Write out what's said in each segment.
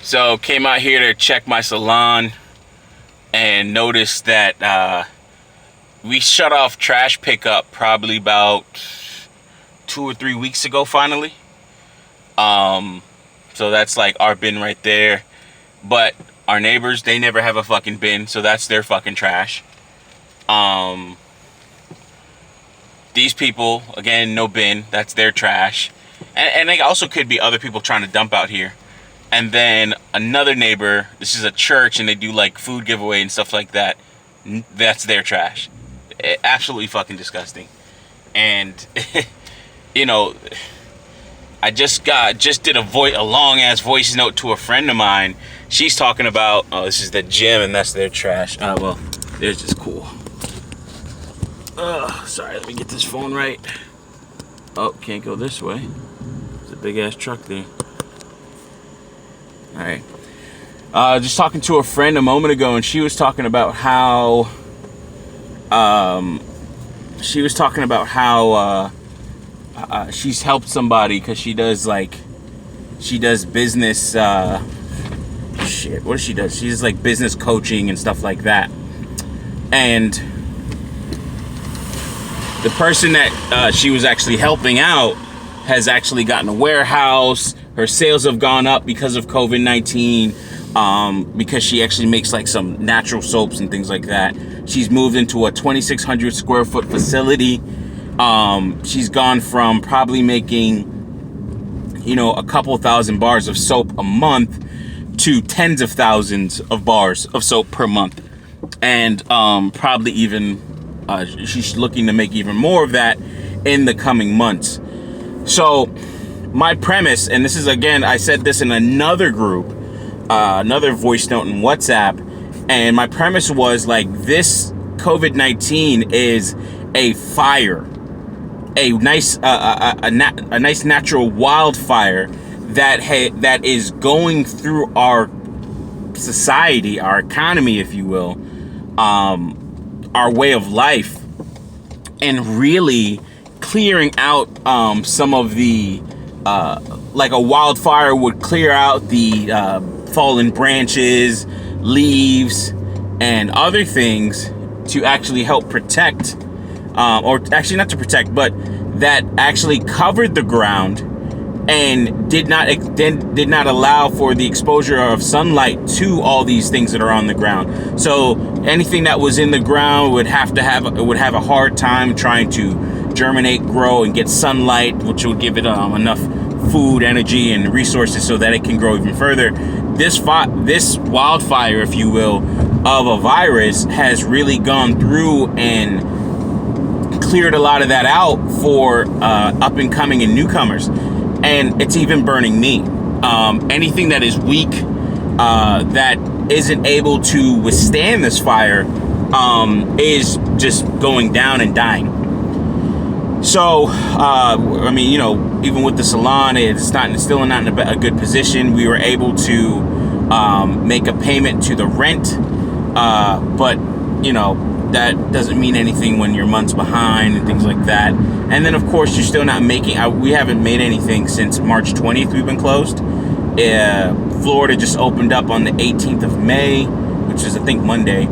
So came out here to check my salon and noticed that we shut off trash pickup probably about 2 or 3 weeks ago finally. So that's like our bin right there. But our neighbors, they never have a fucking bin, so that's their fucking trash. These people, again, no bin, that's their trash. And they also could be other people trying to dump out here. And then another neighbor, this is a church and they do like food giveaway and stuff like that. That's their trash. Absolutely fucking disgusting. And you know, I just did a long ass voice note to a friend of mine. She's talking about, oh, this is the gym and that's their trash. Well, theirs is cool. Sorry, let me get this phone right. Oh, can't go this way. There's a big ass truck there. All right. Just talking to a friend a moment ago, and she was talking about how she's helped somebody because she does business. What does she do? She does like business coaching and stuff like that. And the person that she was actually helping out has actually gotten a warehouse. Her sales have gone up because of COVID-19, because she actually makes like some natural soaps and things like that. She's moved into a 2,600 square foot facility. She's gone from probably making, a couple thousand bars of soap a month to tens of thousands of bars of soap per month. And probably even, she's looking to make even more of that in the coming months. So my premise, and this is, again, I said this in another group, another voice note in WhatsApp, and my premise was like, this COVID-19 is a fire, a nice natural wildfire that is going through our society, our economy, if you will, our way of life, and really clearing out some of the like a wildfire would clear out the fallen branches, leaves, and other things to actually help protect, or actually not to protect, but that actually covered the ground and did not allow for the exposure of sunlight to all these things that are on the ground. So anything that was in the ground would have a hard time trying to germinate, grow, and get sunlight, which would give it enough food, energy, and resources so that it can grow even further. This wildfire, if you will, of a virus has really gone through and cleared a lot of that out for up and coming and newcomers. And it's even burning me. Anything that is weak, that isn't able to withstand this fire, is just going down and dying. So, even with the salon, it's still not in a good position. We were able to make a payment to the rent, but that doesn't mean anything when you're months behind and things like that. And then, of course, you're still not making. We haven't made anything since March 20th. We've been closed. Florida just opened up on the 18th of May, which is, I think, Monday.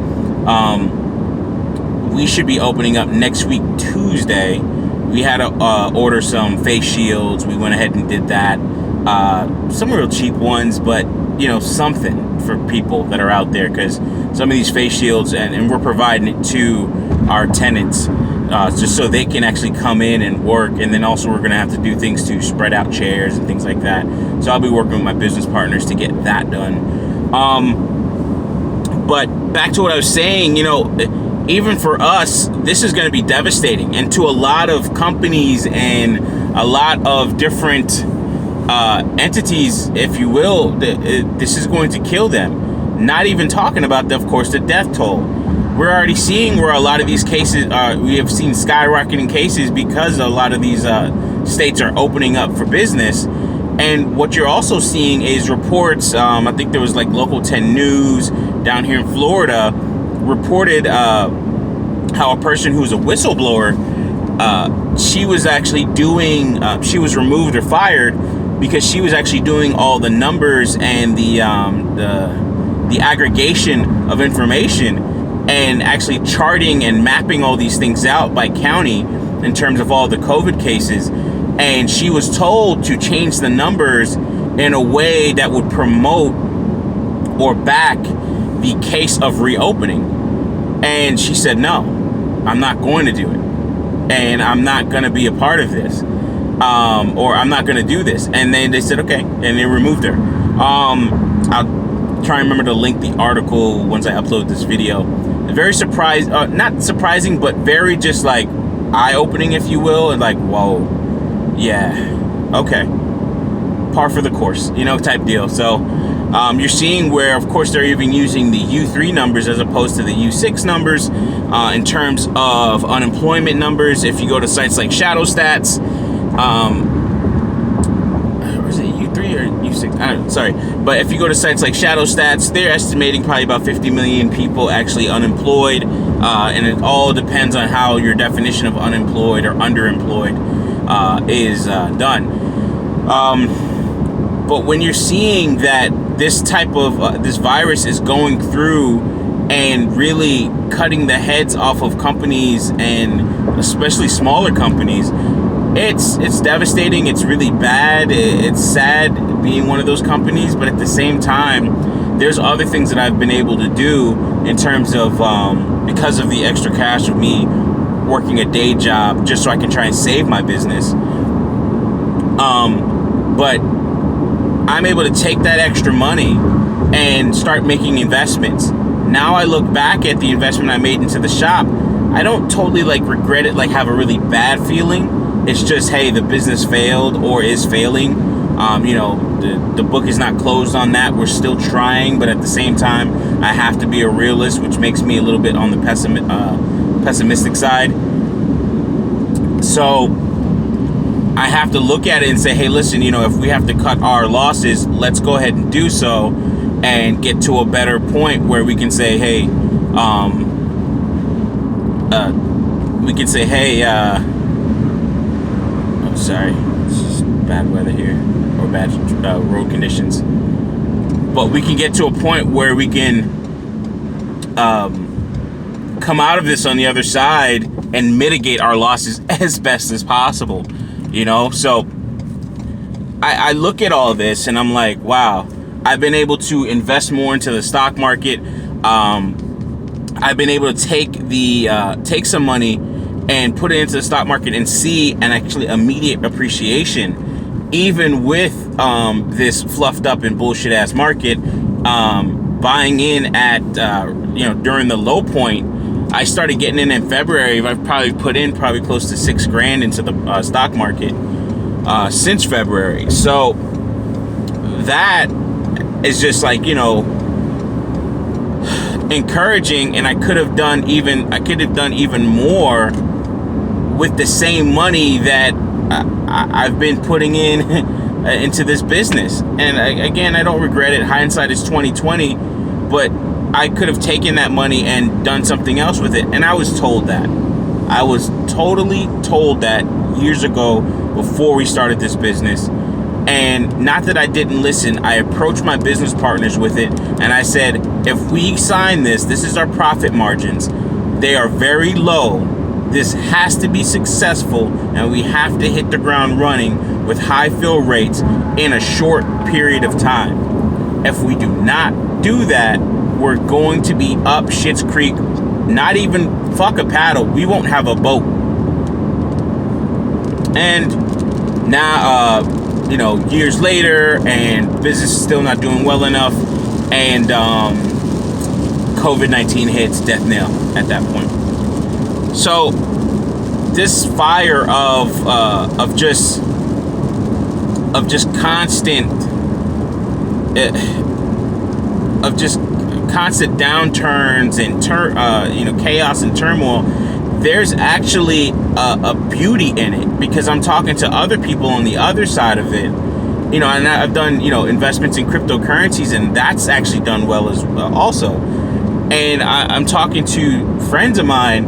We should be opening up next week, Tuesday. We had to order some face shields. We went ahead and did that. Some real cheap ones, but something for people that are out there, because some of these face shields, and we're providing it to our tenants, just so they can actually come in and work. And then also we're going to have to do things to spread out chairs and things like that. So I'll be working with my business partners to get that done. But back to what I was saying, even for us, this is going to be devastating. And to a lot of companies and a lot of different entities, if you will, this is going to kill them. Not even talking about, of course, the death toll. We're already seeing where a lot of these cases, we have seen skyrocketing cases because a lot of these states are opening up for business. And what you're also seeing is reports, I think there was like Local 10 News down here in Florida, reported how a person who's a whistleblower, she was actually she was removed or fired because she was actually doing all the numbers and the aggregation of information and actually charting and mapping all these things out by county in terms of all the COVID cases. And she was told to change the numbers in a way that would promote or back the case of reopening. And she said, no, I'm not going to do it. And I'm not going to be a part of this. Or I'm not going to do this. And then they said, okay. And they removed her. I'll try and remember to link the article once I upload this video. Very surprised, not surprising, but very just like eye-opening, if you will. And like, whoa, yeah, okay. Par for the course, you know, type deal. So you're seeing where, of course, they're even using the U3 numbers as opposed to the U6 numbers in terms of unemployment numbers. If you go to sites like Shadow Stats, or is it U3 or U6? Sorry. But if you go to sites like Shadow Stats, they're estimating probably about 50 million people actually unemployed. And it all depends on how your definition of unemployed or underemployed is done. But when you're seeing that this type of this virus is going through and really cutting the heads off of companies, and especially smaller companies, it's devastating. It's really bad. It's sad being one of those companies, but at the same time, there's other things that I've been able to do in terms of because of the extra cash of me working a day job just so I can try and save my business. But I'm able to take that extra money and start making investments. Now I look back at the investment I made into the shop. I don't totally like regret it, like have a really bad feeling. It's just, hey, the business failed or is failing. You know, the book is not closed on that. We're still trying, but at the same time, I have to be a realist, which makes me a little bit on the pessimistic side. So I have to look at it and say, hey, listen, you know, if we have to cut our losses, let's go ahead and do so and get to a better point where we can say, hey, oh, sorry, it's just bad weather here, or bad road conditions. But we can get to a point where we can come out of this on the other side and mitigate our losses as best as possible. You know, so I look at all this and I'm like, wow, I've been able to invest more into the stock market. I've been able to take some money and put it into the stock market and see an actually immediate appreciation, even with this fluffed up and bullshit ass market. Buying in at during the low point. I started getting in February. I've probably put in close to $6,000 into the stock market since February. So that is just like, you know, encouraging. And I could have done even more with the same money that I've been putting in into this business. And again, I don't regret it. Hindsight is 20/20, but I could have taken that money and done something else with it. And I was told that. I was totally told that years ago before we started this business. And not that I didn't listen. I approached my business partners with it. And I said, if we sign this is our profit margins. They are very low. This has to be successful. And we have to hit the ground running with high fill rates in a short period of time. If we do not do that, we're going to be up Schitt's Creek. Not even fuck a paddle. We won't have a boat. And now, years later, and business is still not doing well enough, and COVID-19 hits, death knell at that point. So this fire of just constant constant downturns and chaos and turmoil, there's actually a beauty in it, because I'm talking to other people on the other side of it, and I've done investments in cryptocurrencies, and that's actually done well as also. And I'm talking to friends of mine,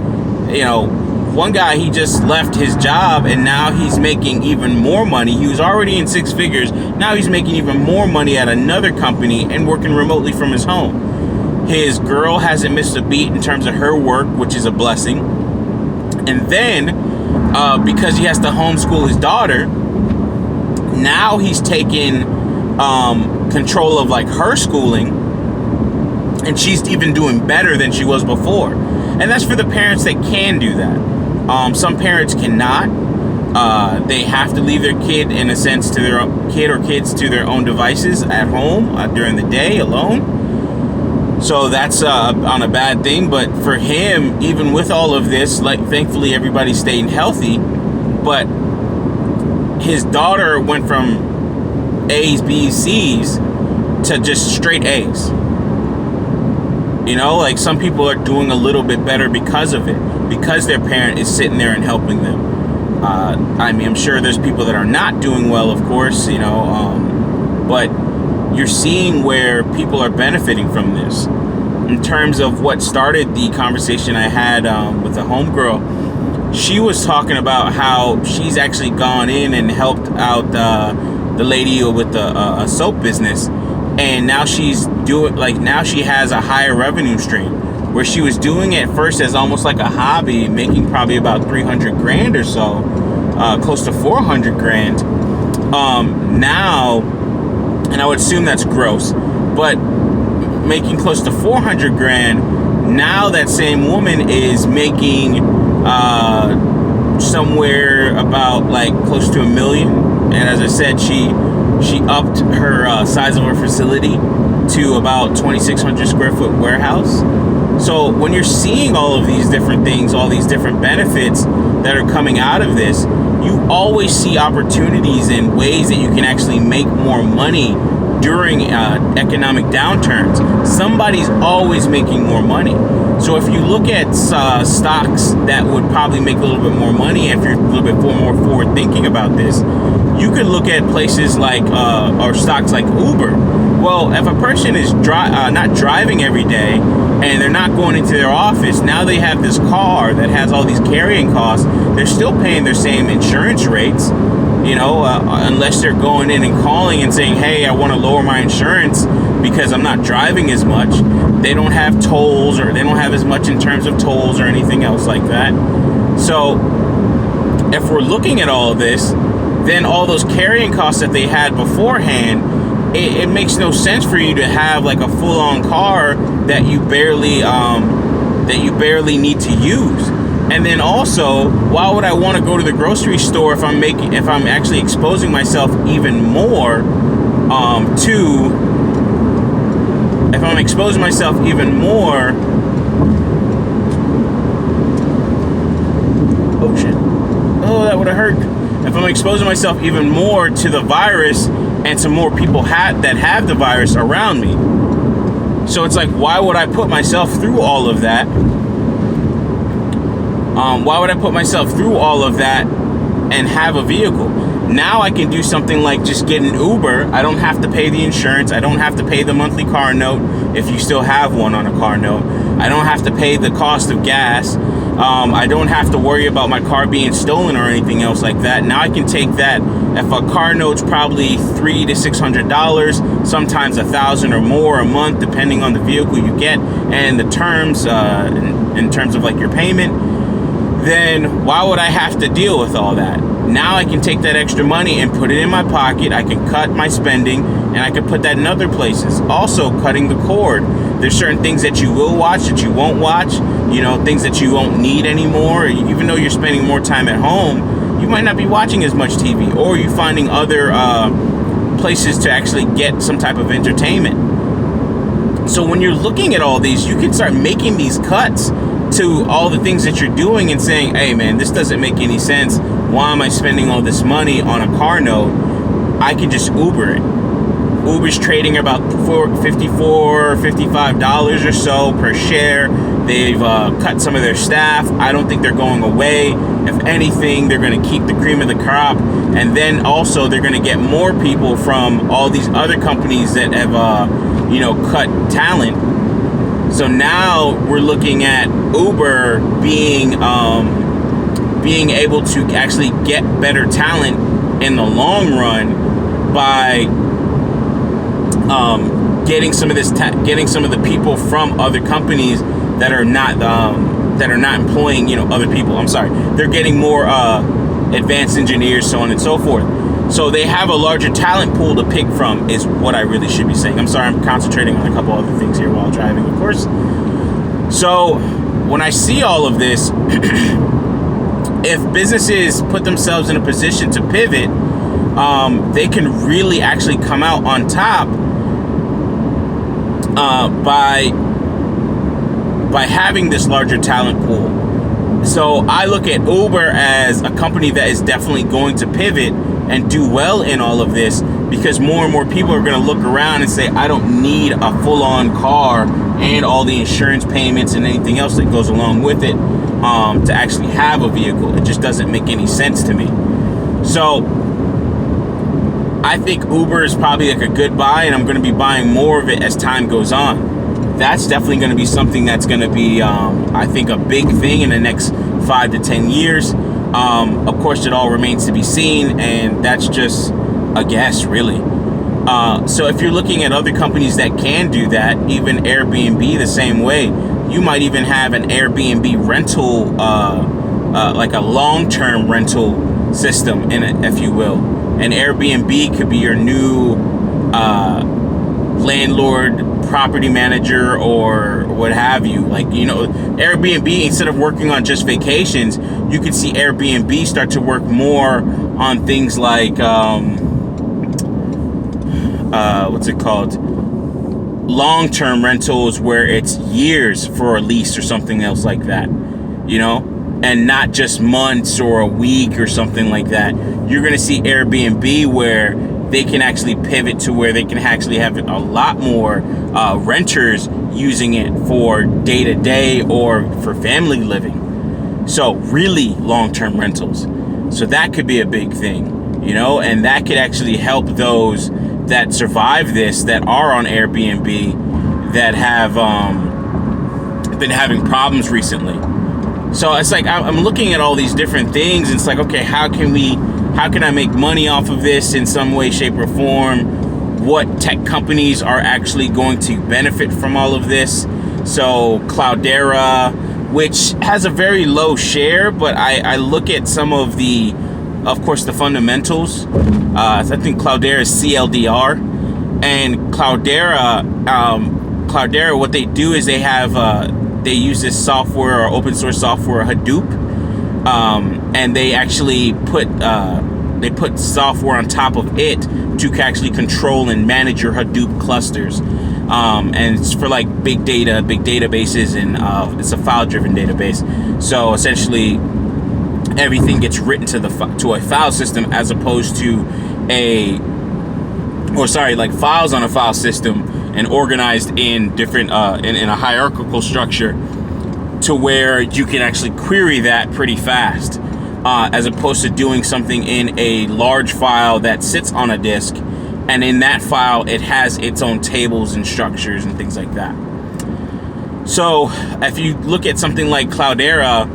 one guy, he just left his job and now he's making even more money. He was already in six figures. Now he's making even more money at another company and working remotely from his home. His girl hasn't missed a beat in terms of her work, which is a blessing. And then, because he has to homeschool his daughter, now he's taken control of like her schooling, and she's even doing better than she was before. And that's for the parents that can do that. Some parents cannot. They have to leave their kid, in a sense, to their kid or kids to their own devices at home during the day alone. So that's on a bad thing. But for him, even with all of this, like, thankfully everybody's staying healthy. But his daughter went from A's, B's, C's to just straight A's. You know, like, some people are doing a little bit better because of it, because their parent is sitting there and helping them. I mean, I'm sure there's people that are not doing well, of course, you know, but you're seeing where people are benefiting from this. In terms of what started the conversation I had with the homegirl, she was talking about how she's actually gone in and helped out the lady with the soap business. And now she's doing, like, now she has a higher revenue stream, where she was doing it first as almost like a hobby, making probably about 300 grand or so, close to 400 grand. Now, and I would assume that's gross, but making close to 400 grand, now that same woman is making somewhere about like close to $1 million. And as I said, she upped her size of her facility to about 2,600 square foot warehouse. So when you're seeing all of these different things, all these different benefits that are coming out of this, you always see opportunities and ways that you can actually make more money during economic downturns. Somebody's always making more money. So if you look at stocks that would probably make a little bit more money, if you're a little bit more forward thinking about this, you could look at places like, or stocks like Uber. Well, if a person is not driving every day and they're not going into their office, now they have this car that has all these carrying costs. They're still paying their same insurance rates, you know, unless they're going in and calling and saying, hey, I want to lower my insurance because I'm not driving as much. They don't have tolls, or they don't have as much in terms of tolls or anything else like that. So if we're looking at all of this, then all those carrying costs that they had beforehand, it makes no sense for you to have like a full-on car that you barely need to use. And then also, why would I want to go to the grocery store if I'm actually exposing myself even more oh shit, oh, that would have hurt. If I'm exposing myself even more to the virus and to more people that have the virus around me. So it's like, why would I put myself through all of that? Why would I put myself through all of that and have a vehicle? Now I can do something like just get an Uber. I don't have to pay the insurance. I don't have to pay the monthly car note if you still have one on a car note. I don't have to pay the cost of gas. I don't have to worry about my car being stolen or anything else like that. Now I can take that. If a car note's probably $300 to $600, sometimes $1,000 or more a month, depending on the vehicle you get and the terms in terms of like your payment, then why would I have to deal with all that? Now I can take that extra money and put it in my pocket. I can cut my spending, and I can put that in other places. Also, cutting the cord. There's certain things that you will watch that you won't watch. You know, things that you won't need anymore. Even though you're spending more time at home, you might not be watching as much TV, or you're finding other places to actually get some type of entertainment. So when you're looking at all these, you can start making these cuts to all the things that you're doing and saying, hey man, this doesn't make any sense. Why am I spending all this money on a car note? I can just Uber it. Uber's trading about $54, $55 or so per share. They've cut some of their staff. I don't think they're going away. If anything, they're going to keep the cream of the crop. And then also they're going to get more people from all these other companies that have, cut talent. So now we're looking at Uber being being able to actually get better talent in the long run by getting some of the people from other companies that are not employing other people. I'm sorry, they're getting more advanced engineers, so on and so forth. So they have a larger talent pool to pick from, is what I really should be saying. I'm sorry, I'm concentrating on a couple other things here while driving, of course. So when I see all of this, if businesses put themselves in a position to pivot, they can really actually come out on top by having this larger talent pool. So I look at Uber as a company that is definitely going to pivot and do well in all of this, because more and more people are going to look around and say, I don't need a full-on car and all the insurance payments and anything else that goes along with it to actually have a vehicle. It just doesn't make any sense to me. So I think Uber is probably like a good buy, and I'm going to be buying more of it as time goes on. That's definitely going to be something that's going to be, I think, a big thing in the next 5 to 10 years. Of course, it all remains to be seen, and that's just a guess, really. So if you're looking at other companies that can do that, even Airbnb the same way, you might even have an Airbnb rental, like a long-term rental system in it, if you will. And Airbnb could be your new landlord, property manager, or what have you. Like, Airbnb, instead of working on just vacations, you could see Airbnb start to work more on things like what's it called, long-term rentals, where it's years for a lease or something else like that, and not just months or a week or something like that. You're going to see Airbnb where they can actually pivot to where they can actually have a lot more renters using it for day-to-day or for family living. So really long-term rentals. So that could be a big thing, and that could actually help those that survive this, that are on Airbnb, that have been having problems recently. So it's like I'm looking at all these different things, and it's like, okay, how can I make money off of this in some way, shape, or form? What tech companies are actually going to benefit from all of this? So Cloudera, which has a very low share, but I look at some of the, of course, the fundamentals. I think Cloudera is CLDR, and Cloudera, what they do is they have they use this software, or open source software, Hadoop, and they actually put software on top of it to actually control and manage your Hadoop clusters, and it's for like big databases, and it's a file-driven database. So essentially, everything gets written to a file system, as opposed to files on a file system, and organized in different in a hierarchical structure, to where you can actually query that pretty fast, as opposed to doing something in a large file that sits on a disk, and in that file it has its own tables and structures and things like that. So if you look at something like Cloudera,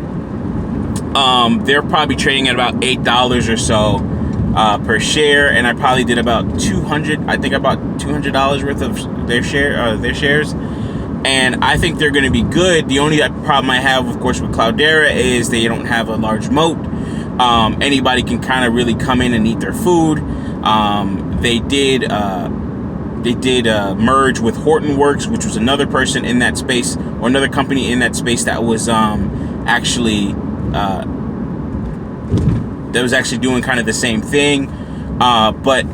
they're probably trading at about $8 or so per share, and I probably did about $200 worth of their shares, and I think they're going to be good. The only problem I have, of course, with Cloudera is they don't have a large moat. Anybody can kind of really come in and eat their food. They did merge with Hortonworks, which was another person in that space, or another company in that space that was actually doing kind of the same thing, but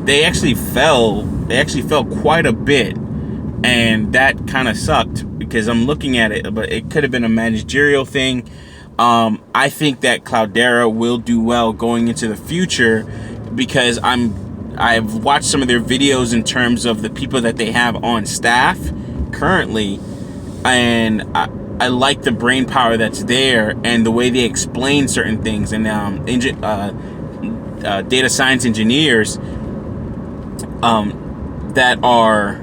they actually fell quite a bit, and that kind of sucked, because I'm looking at it, but it could have been a managerial thing. I think that Cloudera will do well going into the future, because I've watched some of their videos in terms of the people that they have on staff currently, and I like the brain power that's there, and the way they explain certain things, and data science engineers that are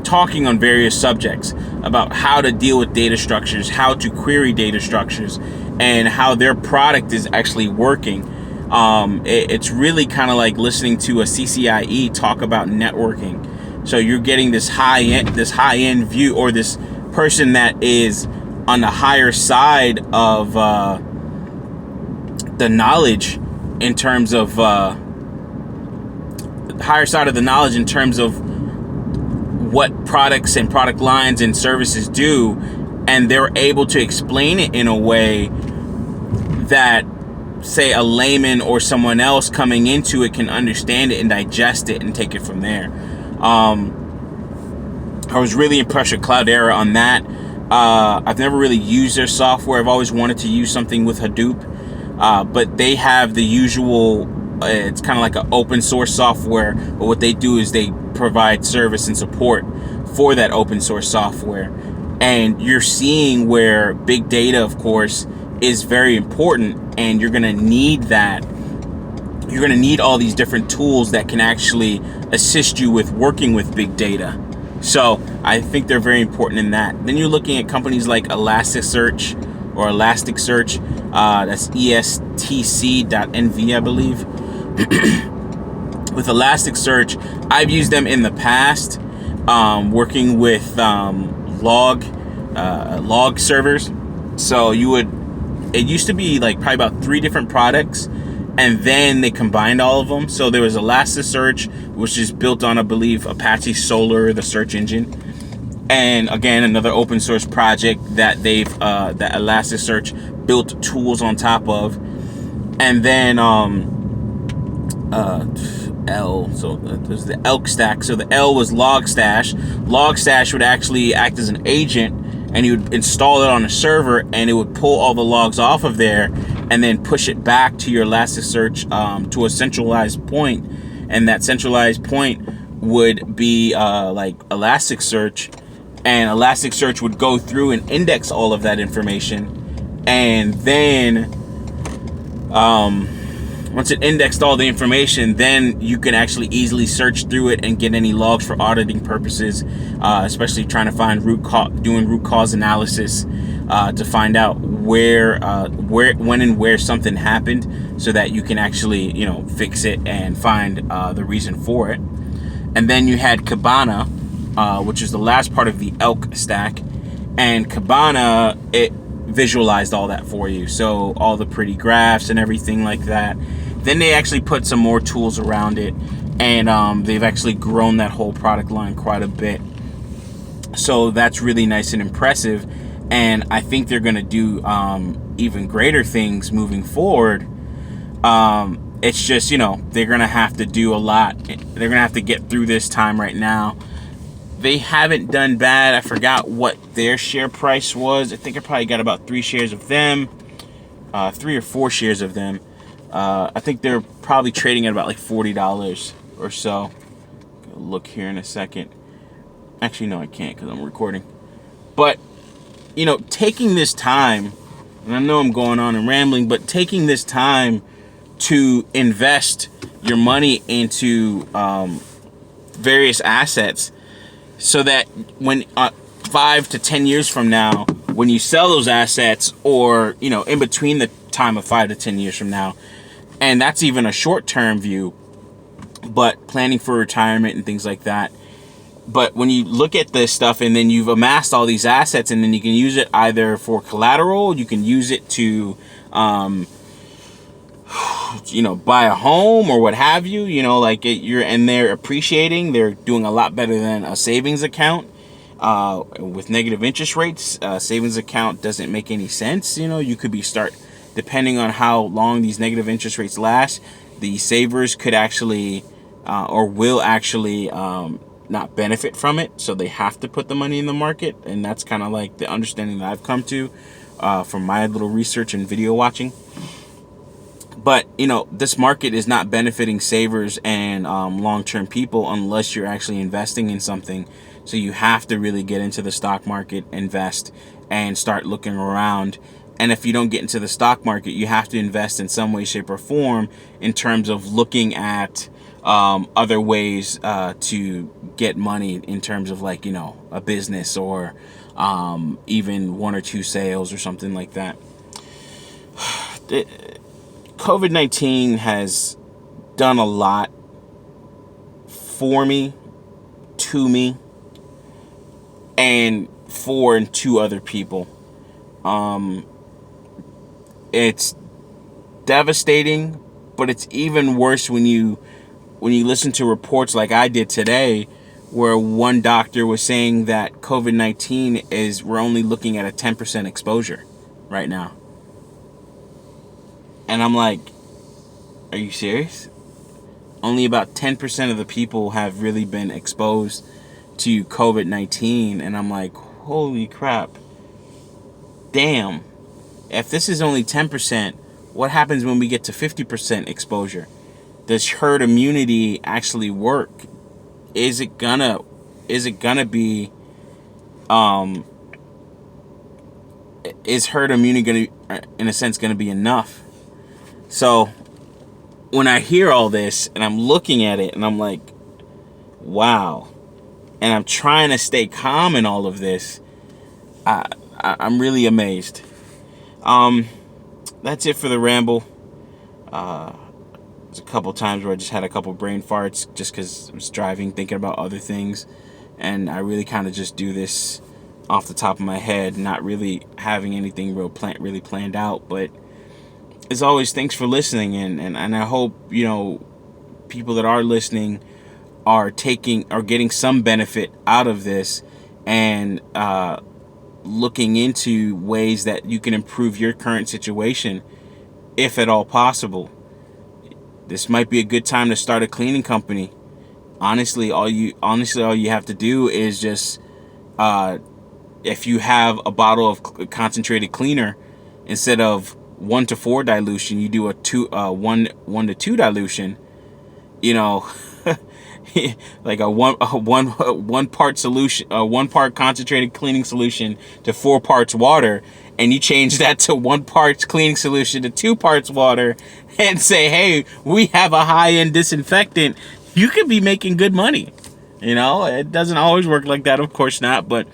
talking on various subjects about how to deal with data structures, how to query data structures, and how their product is actually working. It's really kind of like listening to a CCIE talk about networking. So you're getting this high end view, or this person that is on the higher side of the knowledge in terms of what products and product lines and services do, and they're able to explain it in a way that, say, a layman or someone else coming into it can understand it and digest it and take it from there. I was really impressed with Cloudera on that. I've never really used their software. I've always wanted to use something with Hadoop, but they have the usual, it's kind of like an open source software, but what they do is they provide service and support for that open source software. And you're seeing where big data, of course, is very important, and you're going to need that. You're going to need all these different tools that can actually assist you with working with big data. So I think they're very important in that. Then you're looking at companies like Elasticsearch, that's ESTC.NV, I believe. With Elasticsearch, I've used them in the past, working with log servers. So it used to be like probably about 3 different products, and then they combined all of them. So there was Elasticsearch, which is built on, I believe, Apache Solr, the search engine, and again another open source project that that Elasticsearch built tools on top of. And then so there's the Elk stack. So the L was Logstash. Logstash would actually act as an agent, and you would install it on a server, and it would pull all the logs off of there and then push it back to your Elasticsearch, to a centralized point. And that centralized point would be like Elasticsearch, and Elasticsearch would go through and index all of that information. And then once it indexed all the information, then you can actually easily search through it and get any logs for auditing purposes, especially trying to find doing root cause analysis, to find out when and where something happened, so that you can actually, fix it and find the reason for it. And then you had Kibana, which is the last part of the Elk stack, and Kibana, it visualized all that for you, so all the pretty graphs and everything like that. Then they actually put some more tools around it, and they've actually grown that whole product line quite a bit. So that's really nice and impressive, and I think they're going to do even greater things moving forward. It's just, they're going to have to do a lot. They're going to have to get through this time right now. They haven't done bad. I forgot what their share price was. I think I probably got about 3 shares of them, 3 or 4 shares of them. I think they're probably trading at about like $40 or so. I'll look here in a second. Actually, no, I can't because I'm recording. But, taking this time, and I know I'm going on and rambling, but taking this time to invest your money into various assets, so that when 5 to 10 years from now, when you sell those assets, or in between the time of 5 to 10 years from now, and that's even a short-term view, but planning for retirement and things like that. But when you look at this stuff, and then you've amassed all these assets, and then you can use it either for collateral, you can use it to buy a home or what have you, and they're appreciating. They're doing a lot better than a savings account. With negative interest rates, savings account doesn't make any sense. You could depending on how long these negative interest rates last, the savers could actually, or will actually, not benefit from it. So they have to put the money in the market. And that's kind of like the understanding that I've come to, from my little research and video watching. But, this market is not benefiting savers and long-term people unless you're actually investing in something. So you have to really get into the stock market, invest, and start looking around. And if you don't get into the stock market, you have to invest in some way, shape, or form in terms of looking at other ways to get money, in terms of like, a business, or even 1 or 2 sales or something like that. COVID-19 has done a lot for me, to me, and for and to other people. It's devastating, but it's even worse when you listen to reports like I did today, where one doctor was saying that COVID-19 we're only looking at a 10% exposure right now. And I'm like, are you serious? Only about 10% of the people have really been exposed to COVID-19. And I'm like, holy crap. Damn. If this is only 10%, what happens when we get to 50% exposure? Does herd immunity actually work? Is it gonna be is herd immunity gonna, in a sense, gonna be enough? So when I hear all this and I'm looking at it and I'm like, wow, and I'm trying to stay calm in all of this, I'm really amazed. That's it for the ramble. There's a couple times where I just had a couple brain farts just because I was driving, thinking about other things, and I really kind of just do this off the top of my head, not really having anything really planned out. But as always, thanks for listening, and I hope, you know, people that are listening are getting some benefit out of this, and looking into ways that you can improve your current situation, if at all possible. This might be a good time to start a cleaning company. Honestly, all you have to do is just, if you have a bottle of concentrated cleaner, instead of 1-4 dilution, you do a 1 to 2 dilution. You know, like a one part solution, 1 part concentrated cleaning solution to 4 parts water, and you change that to 1 part cleaning solution to 2 parts water, and say, hey, we have a high-end disinfectant. You could be making good money. You know, it doesn't always work like that, of course not, but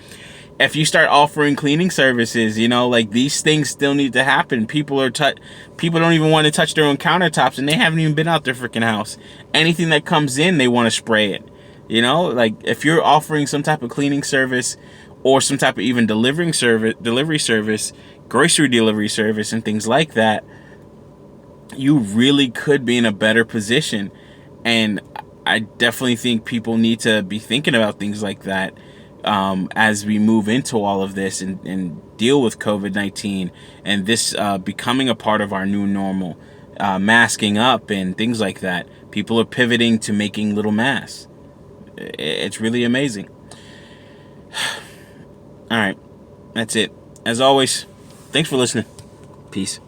if you start offering cleaning services, you know, like, these things still need to happen. People don't even want to touch their own countertops, and they haven't even been out their freaking house. Anything that comes in, they want to spray it. You know, like, if you're offering some type of cleaning service, or some type of even delivery service, grocery delivery service, and things like that, you really could be in a better position. And I definitely think people need to be thinking about things like that, as we move into all of this and deal with COVID-19 and this becoming a part of our new normal, masking up and things like that. People are pivoting to making little masks. It's really amazing. All right, that's it. As always, thanks for listening. Peace.